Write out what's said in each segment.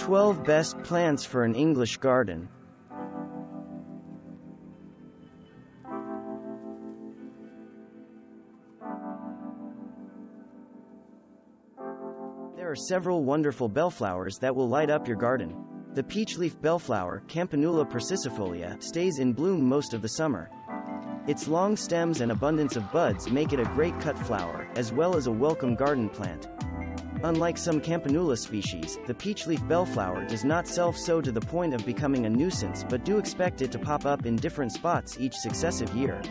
12 Best Plants for an English Garden. There are several wonderful bellflowers that will light up your garden. The peachleaf bellflower, Campanula persicifolia, stays in bloom most of the summer. Its long stems and abundance of buds make it a great cut flower, as well as a welcome garden plant. Unlike some Campanula species, the peachleaf bellflower does not self-sow to the point of becoming a nuisance, but do expect it to pop up in different spots each successive year.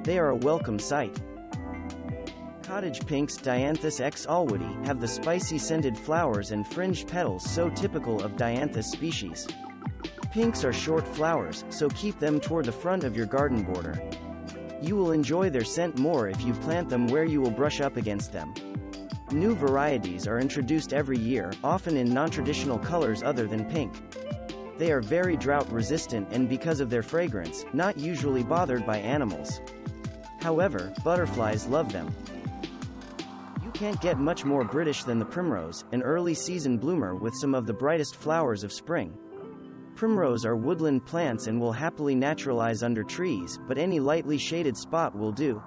They are a welcome sight. Cottage Pinks, Dianthus x Allwoody, have the spicy scented flowers and fringed petals so typical of Dianthus species. Pinks are short flowers, so keep them toward the front of your garden border. You will enjoy their scent more if you plant them where you will brush up against them. New varieties are introduced every year, often in non-traditional colors other than pink. They are very drought resistant and because of their fragrance, not usually bothered by animals. However, butterflies love them. Can't get much more British than the primrose, an early season bloomer with some of the brightest flowers of spring. Primrose are woodland plants and will happily naturalize under trees, but any lightly shaded spot will do.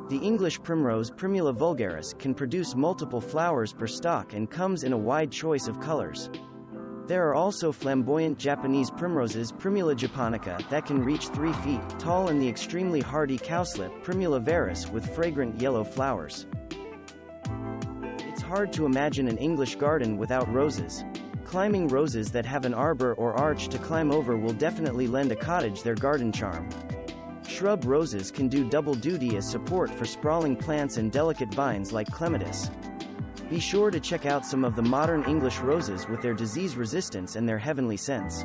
The English primrose, Primula vulgaris, can produce multiple flowers per stalk and comes in a wide choice of colors. There are also flamboyant Japanese primroses, Primula japonica, that can reach 3 feet tall, and the extremely hardy cowslip, Primula veris, with fragrant yellow flowers. Hard to imagine an English garden without roses. Climbing roses that have an arbor or arch to climb over will definitely lend a cottage their garden charm. Shrub roses can do double duty as support for sprawling plants and delicate vines like clematis. Be sure to check out some of the modern English roses with their disease resistance and their heavenly scents.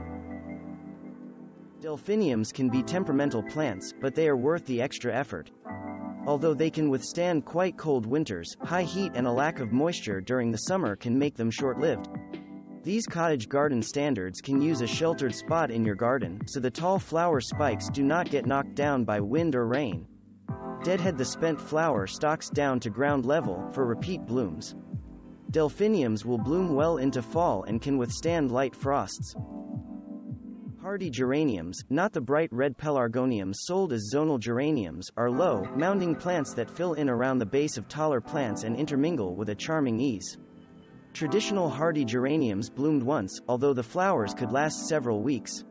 Delphiniums can be temperamental plants, but they are worth the extra effort. Although they can withstand quite cold winters, high heat and a lack of moisture during the summer can make them short-lived. These cottage garden standards can use a sheltered spot in your garden, so the tall flower spikes do not get knocked down by wind or rain. Deadhead the spent flower stalks down to ground level for repeat blooms. Delphiniums will bloom well into fall and can withstand light frosts. Hardy geraniums, not the bright red pelargoniums sold as zonal geraniums, are low, mounding plants that fill in around the base of taller plants and intermingle with a charming ease. Traditional hardy geraniums bloomed once, although the flowers could last several weeks.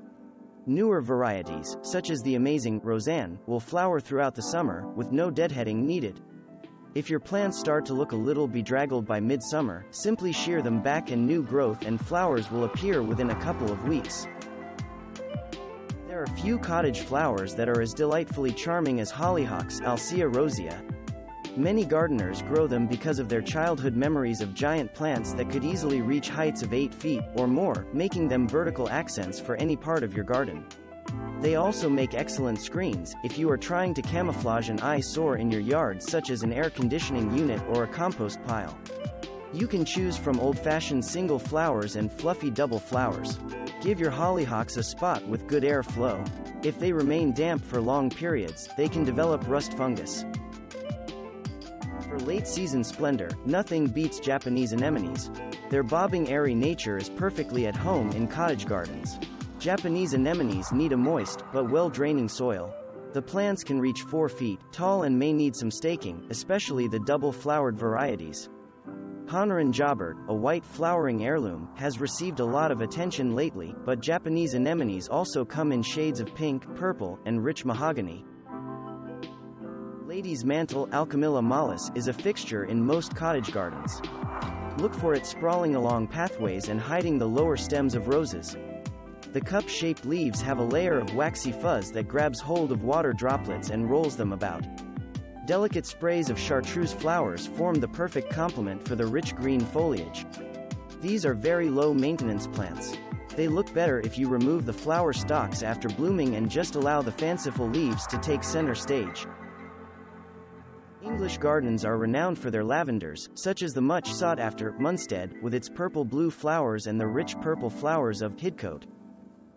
Newer varieties, such as the amazing Roseanne, will flower throughout the summer, with no deadheading needed. If your plants start to look a little bedraggled by midsummer, simply shear them back and new growth and flowers will appear within a couple of weeks. There are few cottage flowers that are as delightfully charming as hollyhocks, Alcea rosea. Many gardeners grow them because of their childhood memories of giant plants that could easily reach heights of 8 feet or more, making them vertical accents for any part of your garden. They also make excellent screens if you are trying to camouflage an eyesore in your yard, such as an air conditioning unit or a compost pile. You can choose from old-fashioned single flowers and fluffy double flowers. Give your hollyhocks a spot with good air flow. If they remain damp for long periods, they can develop rust fungus. For late-season splendor, nothing beats Japanese anemones. Their bobbing, airy nature is perfectly at home in cottage gardens. Japanese anemones need a moist, but well-draining soil. The plants can reach 4 feet tall and may need some staking, especially the double-flowered varieties. Honoran Jobert, a white flowering heirloom, has received a lot of attention lately, but Japanese anemones also come in shades of pink, purple, and rich mahogany. Lady's Mantle, Alchemilla mollis, is a fixture in most cottage gardens. Look for it sprawling along pathways and hiding the lower stems of roses. The cup-shaped leaves have a layer of waxy fuzz that grabs hold of water droplets and rolls them about. Delicate sprays of chartreuse flowers form the perfect complement for the rich green foliage. These are very low-maintenance plants. They look better if you remove the flower stalks after blooming and just allow the fanciful leaves to take center stage. English gardens are renowned for their lavenders, such as the much sought-after Munstead, with its purple-blue flowers, and the rich purple flowers of Hidcote.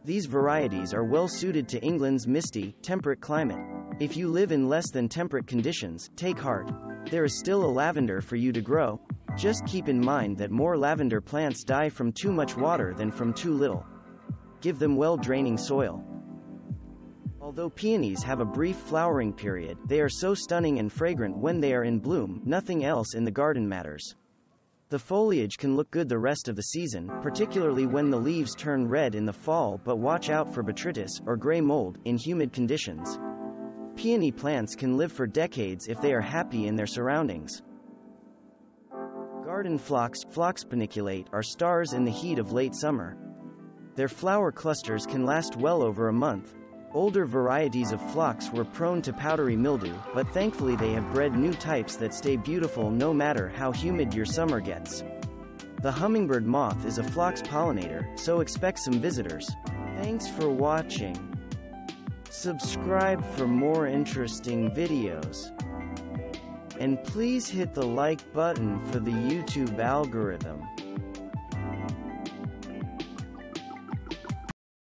These varieties are well suited to England's misty, temperate climate. If you live in less than temperate conditions, take heart. There is still a lavender for you to grow. Just keep in mind that more lavender plants die from too much water than from too little. Give them well-draining soil. Although peonies have a brief flowering period, they are so stunning and fragrant when they are in bloom, nothing else in the garden matters. The foliage can look good the rest of the season, particularly when the leaves turn red in the fall, but watch out for botrytis, or gray mold, in humid conditions. Peony plants can live for decades if they are happy in their surroundings. Garden phlox, Phlox paniculate, are stars in the heat of late summer. Their flower clusters can last well over a month. Older varieties of phlox were prone to powdery mildew, but thankfully they have bred new types that stay beautiful no matter how humid your summer gets. The hummingbird moth is a phlox pollinator, so expect some visitors. Thanks for watching. Subscribe for more interesting videos. And please hit the like button for the YouTube algorithm.